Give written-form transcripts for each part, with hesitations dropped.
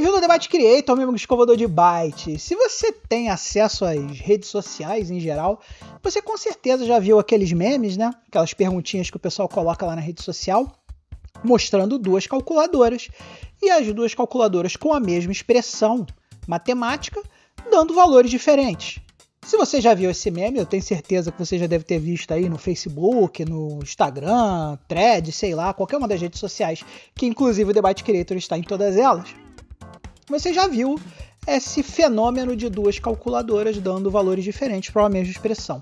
Bem-vindo ao Debate Creator, meu amigo escovador de byte. Se você tem acesso às redes sociais em geral, você com certeza já viu aqueles memes, né? Aquelas perguntinhas que o pessoal coloca lá na rede social, mostrando duas calculadoras, e as duas calculadoras com a mesma expressão matemática, dando valores diferentes. Se você já viu esse meme, eu tenho certeza que você já deve ter visto aí no Facebook, no Instagram, Thread, sei lá, qualquer uma das redes sociais, que inclusive o Debate Creator está em todas elas. Você já viu esse fenômeno de duas calculadoras dando valores diferentes para uma mesma expressão.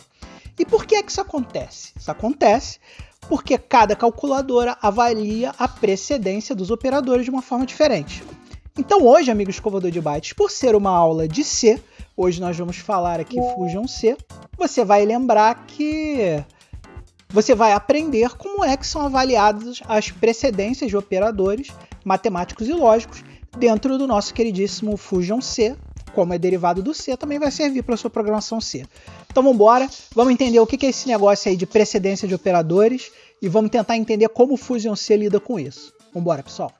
E por que é que isso acontece? Isso acontece porque cada calculadora avalia a precedência dos operadores de uma forma diferente. Então hoje, amigo escovador de bytes, por ser uma aula de C, hoje nós vamos falar aqui Fusion C, você vai lembrar que você vai aprender como é que são avaliadas as precedências de operadores matemáticos e lógicos dentro do nosso queridíssimo Fusion C. Como é derivado do C, também vai servir para a sua programação C. Então vamos embora, vamos entender o que é esse negócio aí de precedência de operadores e vamos tentar entender como o Fusion C lida com isso. Vamos embora, pessoal.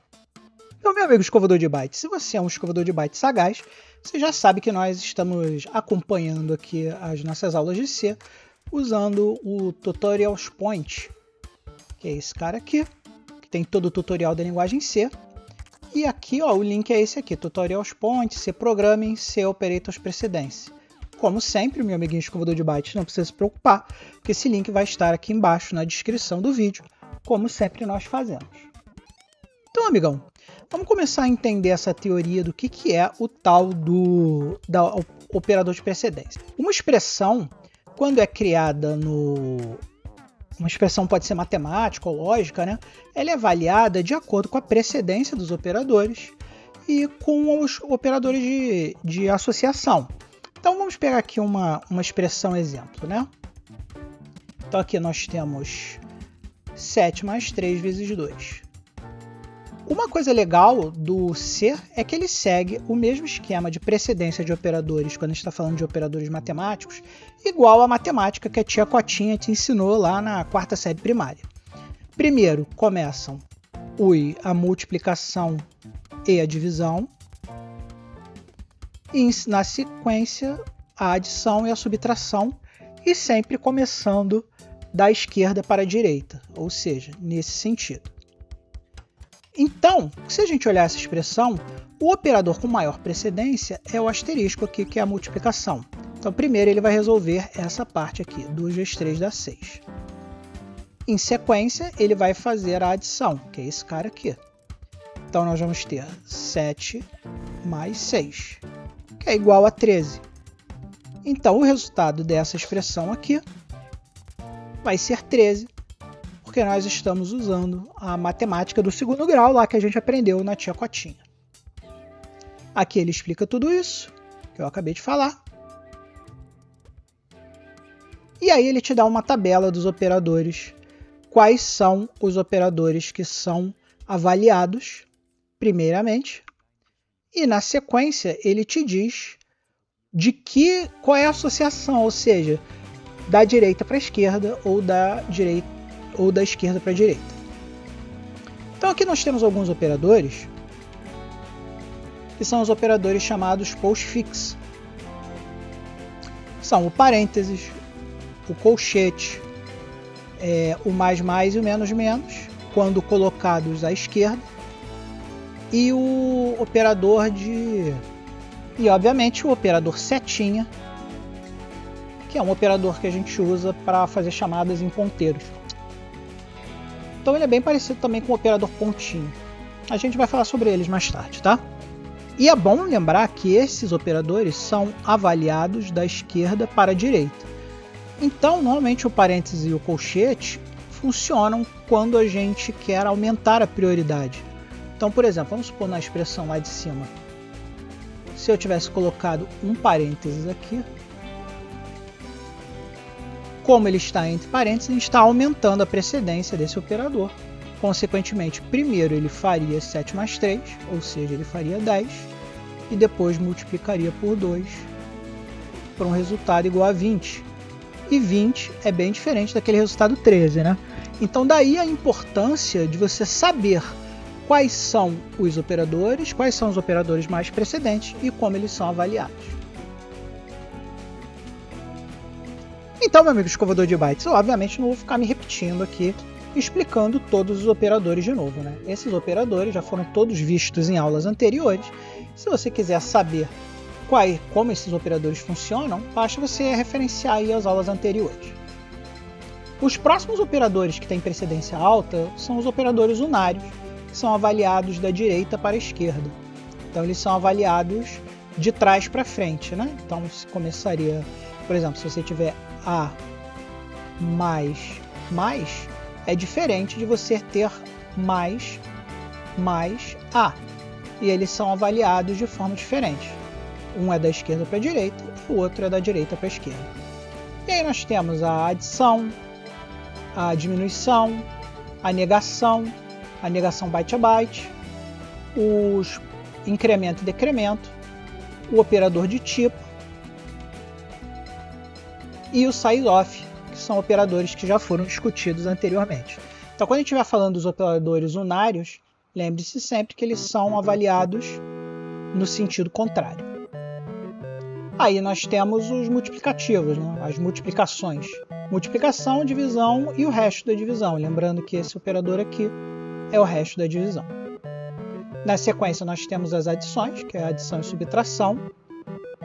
Então, meu amigo escovador de bytes, se você é um escovador de bytes sagaz, você já sabe que nós estamos acompanhando aqui as nossas aulas de C usando o Tutorials Point, que é esse cara aqui, que tem todo o tutorial da linguagem C. E aqui, ó, o link é esse aqui, Tutorials Point, C Programming, C Operators Precedência. Como sempre, meu amiguinho escovador de bytes, não precisa se preocupar, porque esse link vai estar aqui embaixo na descrição do vídeo, como sempre nós fazemos. Então, amigão, vamos começar a entender essa teoria do que é o tal do operador de precedência. Uma expressão, quando é criada uma expressão pode ser matemática ou lógica, né? Ela é avaliada de acordo com a precedência dos operadores e com os operadores de associação. Então vamos pegar aqui uma expressão exemplo, né? Então aqui nós temos 7 mais 3 vezes 2. Uma coisa legal do C é que ele segue o mesmo esquema de precedência de operadores quando a gente está falando de operadores matemáticos, igual a matemática que a tia Cotinha te ensinou lá na 4ª série primária. Primeiro começam a multiplicação e a divisão, e na sequência a adição e a subtração, e sempre começando da esquerda para a direita, ou seja, nesse sentido. Então, se a gente olhar essa expressão, o operador com maior precedência é o asterisco aqui, que é a multiplicação. Então, primeiro ele vai resolver essa parte aqui, 2 vezes 3 dá 6. Em sequência, ele vai fazer a adição, que é esse cara aqui. Então, nós vamos ter 7 mais 6, que é igual a 13. Então, o resultado dessa expressão aqui vai ser 13. Porque nós estamos usando a matemática do 2º grau lá que a gente aprendeu na tia Cotinha. Aqui ele explica tudo isso que eu acabei de falar. E aí ele te dá uma tabela dos operadores. Quais são os operadores que são avaliados, primeiramente. E na sequência ele te diz qual é a associação, ou seja, da direita para a esquerda ou da esquerda para a direita. Então aqui nós temos alguns operadores que são os operadores chamados postfix. São o parênteses, o colchete, o mais e o menos, quando colocados à esquerda, e o operador e obviamente o operador setinha, que é um operador que a gente usa para fazer chamadas em ponteiros. Então ele é bem parecido também com o operador pontinho. A gente vai falar sobre eles mais tarde, tá? E é bom lembrar que esses operadores são avaliados da esquerda para a direita. Então, normalmente o parêntese e o colchete funcionam quando a gente quer aumentar a prioridade. Então, por exemplo, vamos supor na expressão lá de cima. Se eu tivesse colocado um parênteses aqui, como ele está entre parênteses, a gente está aumentando a precedência desse operador. Consequentemente, primeiro ele faria 7 mais 3, ou seja, ele faria 10, e depois multiplicaria por 2, para um resultado igual a 20. E 20 é bem diferente daquele resultado 13, né? Então daí a importância de você saber quais são os operadores mais precedentes e como eles são avaliados. Então, meu amigo escovador de bytes, eu obviamente não vou ficar me repetindo aqui, explicando todos os operadores de novo, né? Esses operadores já foram todos vistos em aulas anteriores. Se você quiser saber como esses operadores funcionam, basta você referenciar aí as aulas anteriores. Os próximos operadores que têm precedência alta são os operadores unários, que são avaliados da direita para a esquerda. Então eles são avaliados de trás para frente, né? Então começaria, por exemplo, se você tiver A mais, é diferente de você ter mais A. E eles são avaliados de forma diferente. Um é da esquerda para a direita e o outro é da direita para a esquerda. E aí nós temos a adição, a diminuição, a negação byte a byte, os incremento e decremento, o operador de tipo e o size-off, que são operadores que já foram discutidos anteriormente. Então, quando a gente estiver falando dos operadores unários, lembre-se sempre que eles são avaliados no sentido contrário. Aí nós temos os multiplicativos, né? As multiplicações. Multiplicação, divisão e o resto da divisão. Lembrando que esse operador aqui é o resto da divisão. Na sequência nós temos as adições, que é a adição e subtração.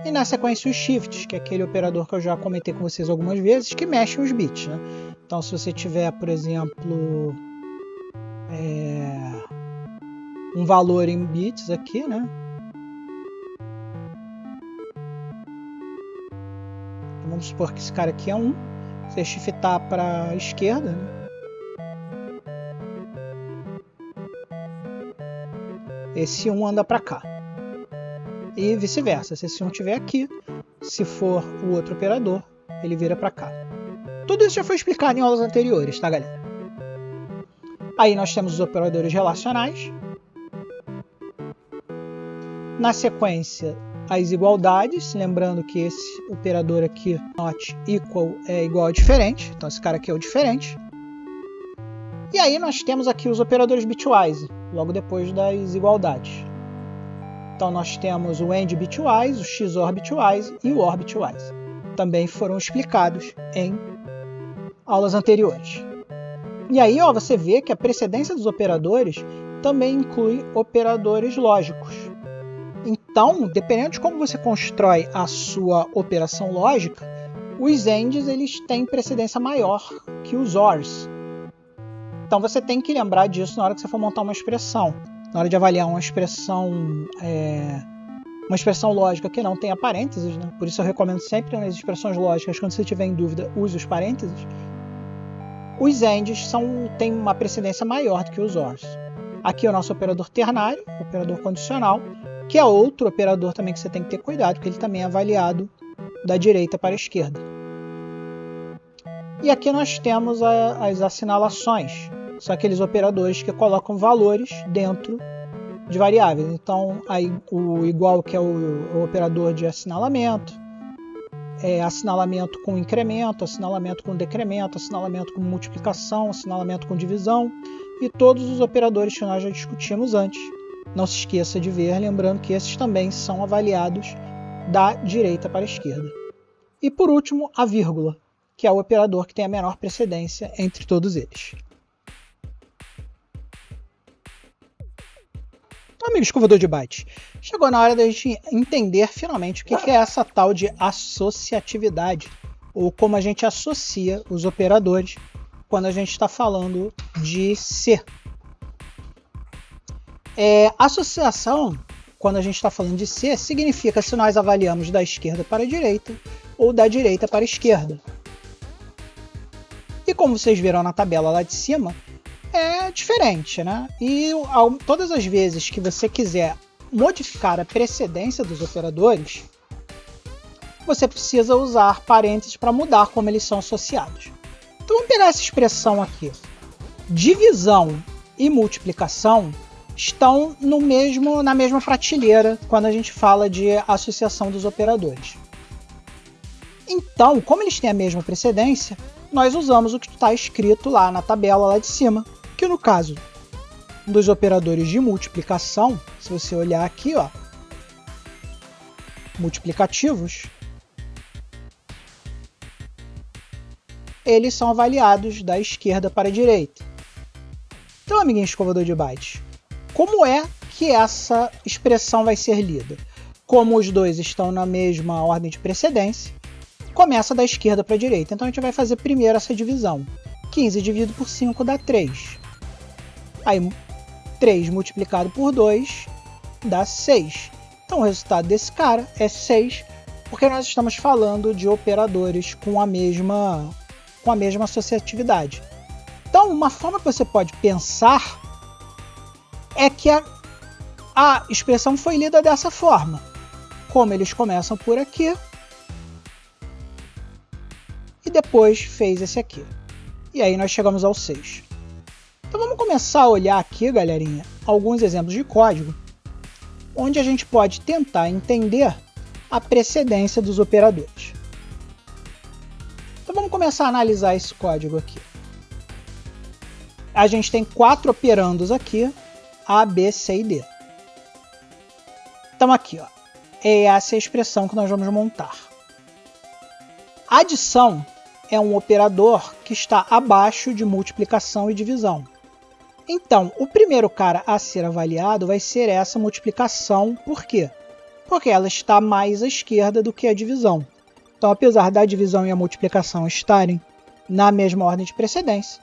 E na sequência os shifts, que é aquele operador que eu já comentei com vocês algumas vezes, que mexe os bits, né? Então se você tiver, por exemplo, um valor em bits aqui, né? Vamos supor que esse cara aqui é 1. Você shiftar para a esquerda, né? Esse 1 anda para cá. E vice-versa. Se esse 1 estiver aqui, se for o outro operador, ele vira para cá. Tudo isso já foi explicado em aulas anteriores, tá, galera? Aí nós temos os operadores relacionais. Na sequência, as igualdades, lembrando que esse operador aqui, not equal, é igual a diferente, então esse cara aqui é o diferente. E aí nós temos aqui os operadores bitwise, logo depois das igualdades. Então nós temos o AND bitwise, o XOR bitwise e o OR bitwise. Também foram explicados em aulas anteriores. E aí você vê que a precedência dos operadores também inclui operadores lógicos. Então, dependendo de como você constrói a sua operação lógica, os ANDs eles têm precedência maior que os ORs. Então você tem que lembrar disso na hora que você for montar uma expressão. Na hora de avaliar uma expressão lógica que não tenha parênteses, né? Por isso eu recomendo sempre nas expressões lógicas, quando você tiver em dúvida, use os parênteses. Os ANDs têm uma precedência maior do que os ORs. Aqui é o nosso operador ternário, operador condicional, que é outro operador também que você tem que ter cuidado, porque ele também é avaliado da direita para a esquerda. E aqui nós temos as assinalações, são aqueles operadores que colocam valores dentro de variáveis. Então, aí, o igual, que é o operador de assinalamento, assinalamento com incremento, assinalamento com decremento, assinalamento com multiplicação, assinalamento com divisão e todos os operadores que nós já discutimos antes. Não se esqueça de ver, lembrando que esses também são avaliados da direita para a esquerda. E por último, a vírgula, que é o operador que tem a menor precedência entre todos eles. Então, amigo escovador de bytes, chegou na hora da gente entender finalmente o que é essa tal de associatividade, ou como a gente associa os operadores quando a gente está falando de C. Associação, quando a gente está falando de C, significa se nós avaliamos da esquerda para a direita ou da direita para a esquerda. E como vocês viram na tabela lá de cima, é diferente, né? E todas as vezes que você quiser modificar a precedência dos operadores, você precisa usar parênteses para mudar como eles são associados. Então vamos pegar essa expressão aqui. Divisão e multiplicação estão na mesma prateleira quando a gente fala de associação dos operadores. Então, como eles têm a mesma precedência, nós usamos o que está escrito lá na tabela lá de cima, que no caso dos operadores de multiplicação, se você olhar aqui, ó, multiplicativos, eles são avaliados da esquerda para a direita. Então, amiguinho escovador de bytes, como é que essa expressão vai ser lida? Como os dois estão na mesma ordem de precedência, começa da esquerda para a direita. Então a gente vai fazer primeiro essa divisão. 15 dividido por 5 dá 3. Aí 3 multiplicado por 2 dá 6. Então o resultado desse cara é 6, porque nós estamos falando de operadores com a mesma associatividade. Então uma forma que você pode pensar é que a expressão foi lida dessa forma. Como eles começam por aqui e depois fez esse aqui. E aí nós chegamos ao 6. Então vamos começar a olhar aqui, galerinha, alguns exemplos de código onde a gente pode tentar entender a precedência dos operadores. Então vamos começar a analisar esse código aqui. A gente tem 4 operandos aqui, A, B, C e D. Então aqui, ó, essa é a expressão que nós vamos montar. Adição é um operador que está abaixo de multiplicação e divisão. Então, o primeiro cara a ser avaliado vai ser essa multiplicação. Por quê? Porque ela está mais à esquerda do que a divisão. Então, apesar da divisão e a multiplicação estarem na mesma ordem de precedência,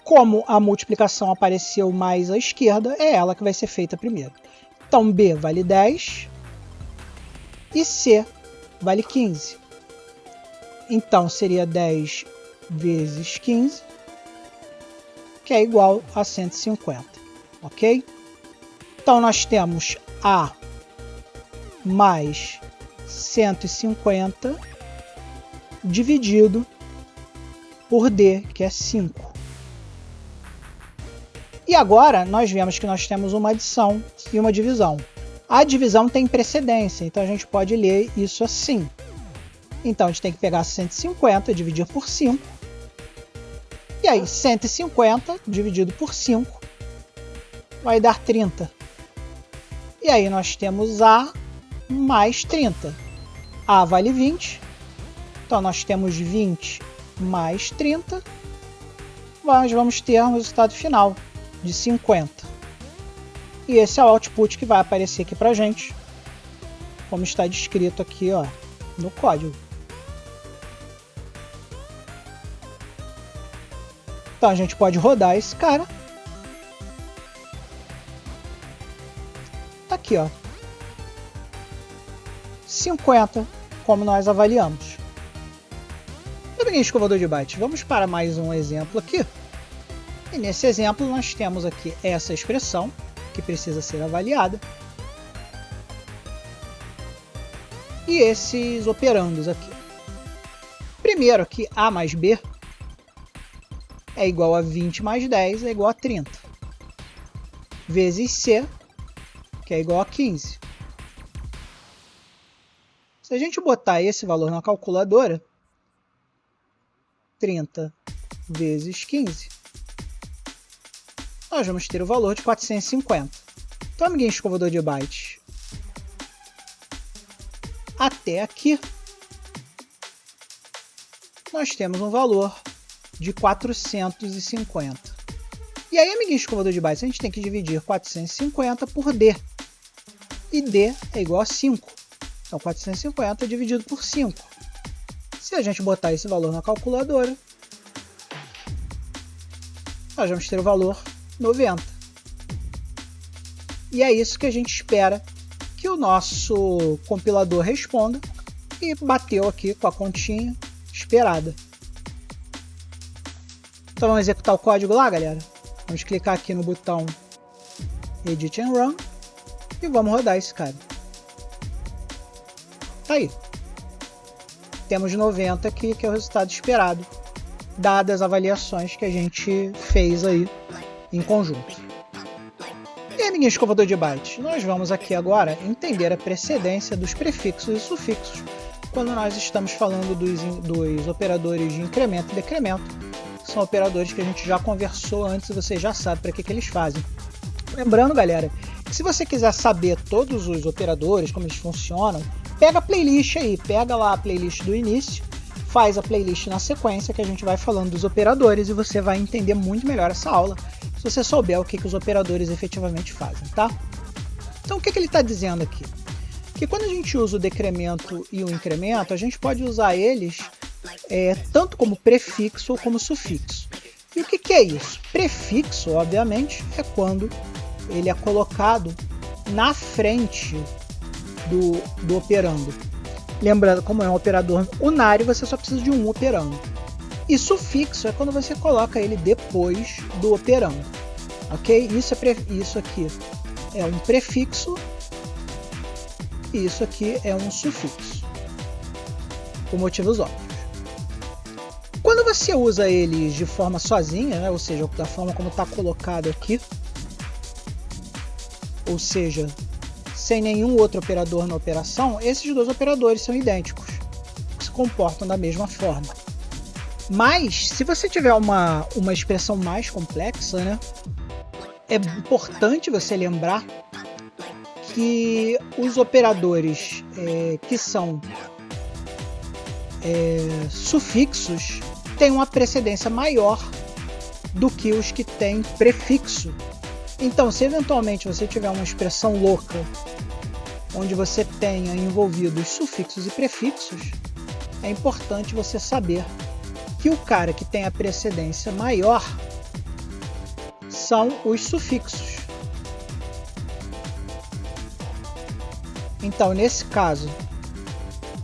como a multiplicação apareceu mais à esquerda, é ela que vai ser feita primeiro. Então, B vale 10 e C vale 15. Então, seria 10 vezes 15, que é igual a 150, ok? Então, nós temos A mais 150 dividido por D, que é 5. E agora, nós vemos que nós temos uma adição e uma divisão. A divisão tem precedência, então a gente pode ler isso assim. Então, a gente tem que pegar 150 e dividir por 5. E aí, 150 dividido por 5 vai dar 30. E aí, nós temos A mais 30. A vale 20. Então, nós temos 20 mais 30. Nós vamos ter um resultado final de 50. E esse é o output que vai aparecer aqui pra gente, como está descrito aqui, ó, no código. Então a gente pode rodar esse cara. Tá aqui, ó. 50, como nós avaliamos. Amiguinho escovador de bytes, vamos para mais um exemplo aqui. E nesse exemplo nós temos aqui essa expressão que precisa ser avaliada. E esses operandos aqui. Primeiro aqui, A mais B é igual a 20 mais 10 é igual a 30. Vezes C, que é igual a 15. Se a gente botar esse valor na calculadora, 30 vezes 15, nós vamos ter o valor de 450. Então, amiguinho escovador de bytes, até aqui, nós temos um valor de 450. E aí, amiguinho escovador de bytes, a gente tem que dividir 450 por D. E D é igual a 5. Então, 450 dividido por 5. Se a gente botar esse valor na calculadora, nós vamos ter o valor 90. E é isso que a gente espera que o nosso compilador responda, e bateu aqui com a continha esperada. Então vamos executar o código lá, galera. Vamos clicar aqui no botão Edit and Run e vamos rodar esse cara. Tá aí. Temos 90 aqui, que é o resultado esperado, dadas as avaliações que a gente fez aí em conjunto. E aí, amiguinho escovador de bytes, nós vamos aqui agora entender a precedência dos prefixos e sufixos quando nós estamos falando dos operadores de incremento e decremento. São operadores que a gente já conversou antes e você já sabe para que eles fazem. Lembrando, galera, que se você quiser saber todos os operadores, como eles funcionam, pega a playlist aí, pega lá a playlist do início, faz a playlist na sequência que a gente vai falando dos operadores e você vai entender muito melhor essa aula se você souber o que os operadores efetivamente fazem, tá? Então o que ele está dizendo aqui? Que quando a gente usa o decremento e o incremento, a gente pode usar eles tanto como prefixo ou como sufixo. E o que é isso? Prefixo, obviamente, é quando ele é colocado na frente do operando. Lembrando, como é um operador unário, você só precisa de um operando. E sufixo é quando você coloca ele depois do operando. Ok? Isso aqui é um prefixo e isso aqui é um sufixo. Por motivos óbvios. Quando você usa eles de forma sozinha, né, ou seja, da forma como está colocado aqui, ou seja, sem nenhum outro operador na operação, esses dois operadores são idênticos, se comportam da mesma forma. Mas, se você tiver uma expressão mais complexa, né, é importante você lembrar que os operadores que são sufixos têm uma precedência maior do que os que têm prefixo. Então, se eventualmente você tiver uma expressão louca onde você tenha envolvidos sufixos e prefixos, é importante você saber que o cara que tem a precedência maior são os sufixos. Então, nesse caso,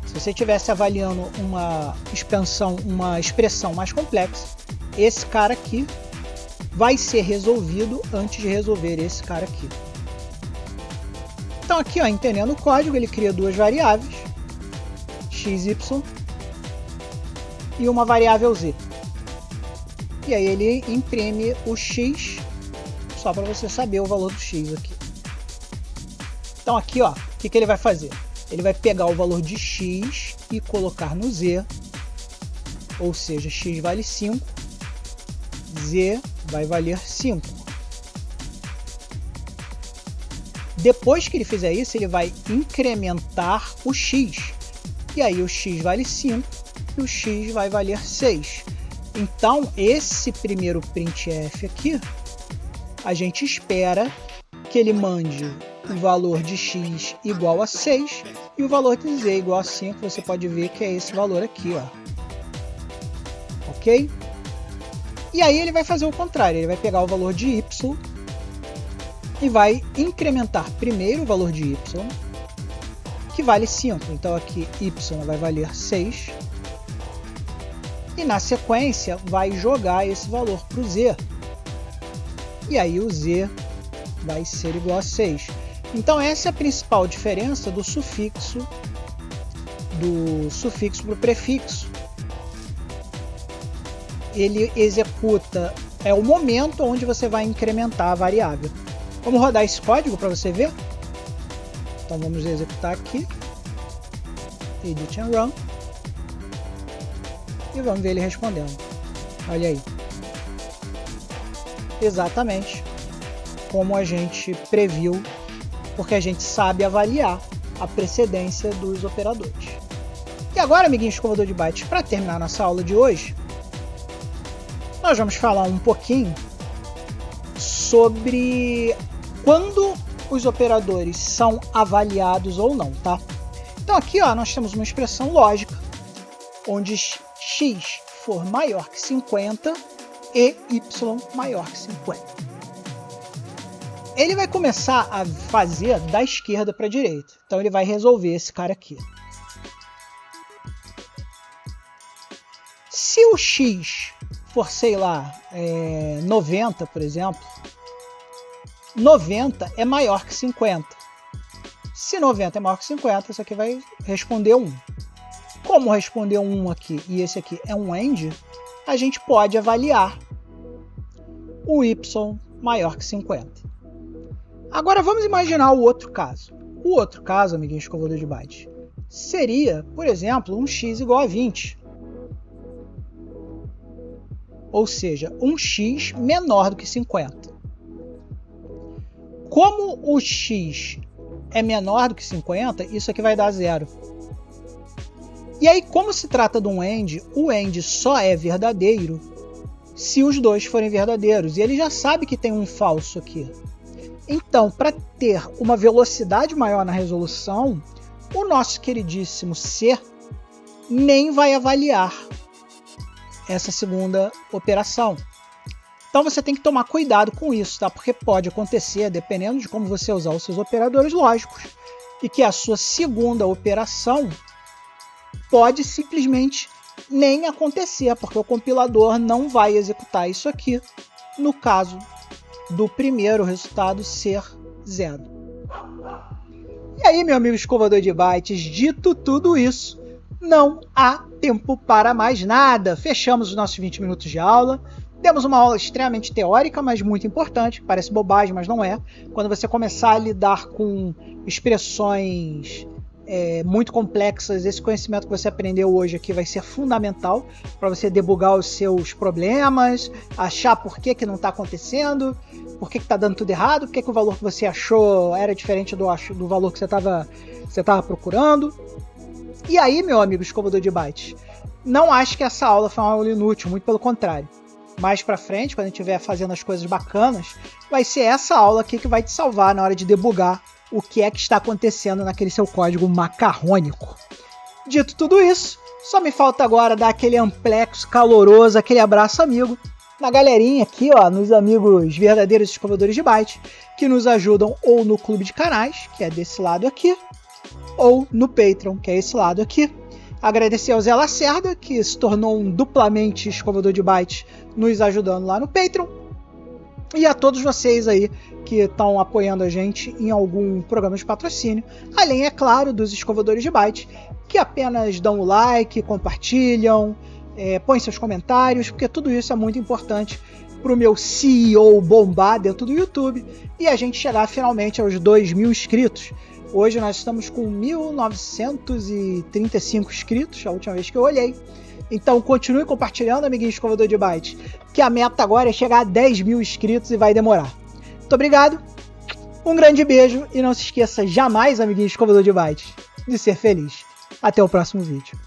se você estivesse avaliando uma expressão mais complexa, esse cara aqui vai ser resolvido antes de resolver esse cara aqui. Então aqui, ó, entendendo o código, ele cria duas variáveis, x, y, e uma variável z. E aí ele imprime o x, só para você saber o valor do x aqui. Então aqui, ó, o que ele vai fazer? Ele vai pegar o valor de x e colocar no z, ou seja, x vale 5, z vai valer 5. Depois que ele fizer isso, ele vai incrementar o x, e aí o x vale 5 e o x vai valer 6. Então, esse primeiro printf aqui, a gente espera que ele mande o valor de x igual a 6 e o valor de z igual a 5. Você pode ver que é esse valor aqui, ó. Ok? E aí ele vai fazer o contrário, ele vai pegar o valor de y e vai incrementar primeiro o valor de y, que vale 5. Então aqui y vai valer 6. E na sequência vai jogar esse valor para o z. E aí o z vai ser igual a 6. Então essa é a principal diferença do sufixo para o prefixo. Ele executa o momento onde você vai incrementar a variável. Vamos rodar esse código para você ver? Então vamos executar aqui, edit and run, e vamos ver ele respondendo. Olha aí. Exatamente como a gente previu, porque a gente sabe avaliar a precedência dos operadores. E agora, amiguinho escovador de bytes, para terminar nossa aula de hoje, nós vamos falar um pouquinho sobre quando os operadores são avaliados ou não, tá? Então aqui, ó, nós temos uma expressão lógica onde x for maior que 50 e y maior que 50. Ele vai começar a fazer da esquerda para a direita. Então ele vai resolver esse cara aqui. Se o x for, sei lá, 90, por exemplo, 90 é maior que 50. Se 90 é maior que 50, isso aqui vai responder 1. Como responder 1 aqui e esse aqui é um AND, a gente pode avaliar o y maior que 50. Agora vamos imaginar o outro caso. O outro caso, amiguinho escovador de bytes, seria, por exemplo, um x igual a 20. Ou seja, um x menor do que 50. como o x é menor do que 50, isso aqui vai dar 0. E aí, como se trata de um AND, o AND só é verdadeiro se os dois forem verdadeiros. E ele já sabe que tem um falso aqui. Então, para ter uma velocidade maior na resolução, o nosso queridíssimo C nem vai avaliar essa segunda operação. Então você tem que tomar cuidado com isso, tá? Porque pode acontecer, dependendo de como você usar os seus operadores lógicos, e que a sua segunda operação pode simplesmente nem acontecer, porque o compilador não vai executar isso aqui, no caso do primeiro resultado ser 0. E aí, meu amigo escovador de bytes, dito tudo isso, não há tempo para mais nada. Fechamos os nossos 20 minutos de aula. Temos uma aula extremamente teórica, mas muito importante. Parece bobagem, mas não é. Quando você começar a lidar com expressões muito complexas, esse conhecimento que você aprendeu hoje aqui vai ser fundamental para você debugar os seus problemas, achar por que não está acontecendo, por que está dando tudo errado, por que o valor que você achou era diferente do valor que você estava procurando. E aí, meu amigo escovador de bytes, não acho que essa aula foi uma aula inútil, muito pelo contrário. Mais pra frente, quando a gente estiver fazendo as coisas bacanas, vai ser essa aula aqui que vai te salvar na hora de debugar o que é que está acontecendo naquele seu código macarrônico. Dito tudo isso, só me falta agora dar aquele amplexo caloroso, aquele abraço amigo, na galerinha aqui, ó, nos amigos verdadeiros escovadores de byte, que nos ajudam ou no clube de canais, que é desse lado aqui, ou no Patreon, que é esse lado aqui. Agradecer ao Zé Lacerda, que se tornou um duplamente escovador de bytes, nos ajudando lá no Patreon. E a todos vocês aí que estão apoiando a gente em algum programa de patrocínio. Além, é claro, dos escovadores de bytes, que apenas dão o like, compartilham, põem seus comentários, porque tudo isso é muito importante para o meu CEO bombar dentro do YouTube e a gente chegar finalmente aos 2.000 inscritos. Hoje nós estamos com 1.935 inscritos, a última vez que eu olhei. Então continue compartilhando, amiguinho escovador de bytes, que a meta agora é chegar a 10.000 inscritos e vai demorar. Muito obrigado, um grande beijo e não se esqueça jamais, amiguinho escovador de bytes, de ser feliz. Até o próximo vídeo.